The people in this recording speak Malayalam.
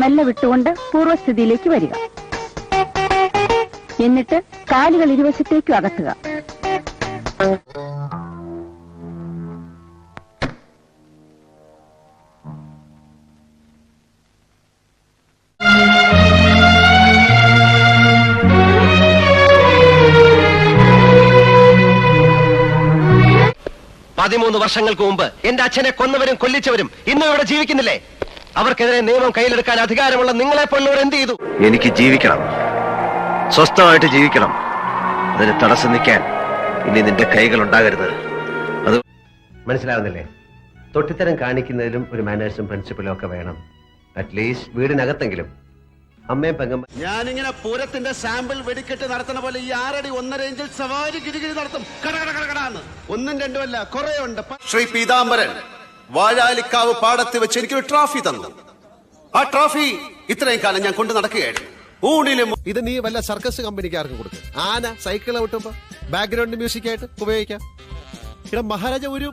മെല്ലെ വിട്ടുകൊണ്ട് പൂർവ്വസ്ഥിതിയിലേക്ക് വരിക. എന്നിട്ട് കാലുകൾ ഇരുവശത്തേക്കും അകത്തുക. പതിമൂന്ന് വർഷങ്ങൾക്ക് മുമ്പ് എന്റെ അച്ഛനെ കൊന്നവരും കൊല്ലിച്ചവരും ഇന്നും ഇവിടെ ജീവിക്കുന്നില്ലേ? അവർക്കെതിരെ നിയമം കയ്യിലെടുക്കാൻ അധികാരമുള്ള നിങ്ങളെ പോലുള്ളവർ എന്ത് ചെയ്തു? എനിക്ക് ജീവിക്കണം, സ്വസ്ഥമായിട്ട് ജീവിക്കണം. അതിന് തടസ്സം നിൽക്കാൻ ഇനി നിന്റെ കൈകൾ ഉണ്ടാകരുത്. അത് മനസ്സിലാവുന്നില്ലേ? തൊട്ടിത്തരം കാണിക്കുന്നതിലും ഒരു മാനേഴ്സും പ്രിൻസിപ്പലും ഒക്കെ വേണം. അറ്റ്ലീസ്റ്റ് വീടിനകത്തെങ്കിലും. അമ്മയും പെങ്ങമ്മ ഞാനിങ്ങനെ പൂരത്തിന്റെ സാമ്പിൾ വെടിക്കെട്ട് നടത്തണ പോലെ ഈ 6 അടി 1.5 ഇഞ്ചിൽ സവാരി ഗിരിഗിരി നടത്തും. കടകടകടകടാന്ന് ഒന്നും രണ്ടുമല്ല, കുറെ ഉണ്ട്. ശ്രീ പീതാംബരൻ വാഴാലിക്കാവ് പാടത്ത് വെച്ച് എനിക്കൊരു ട്രോഫി തന്നു. ആ ട്രോഫി ഇത്രയും കാലം ഞാൻ കൊണ്ട് നടക്കുകയായിരുന്നു. ഊണിലും ഇത് നീ വല്ല സർക്കസ് കമ്പനിക്കാർക്ക് കൊടുക്കും. ആന സൈക്കിൾ ഔട്ടുമ്പോ ബാക്ക്ഗ്രൗണ്ട് മ്യൂസിക് ആയിട്ട് ഉപയോഗിക്കാം. ഇവിടെ മഹാരാജ ഒരു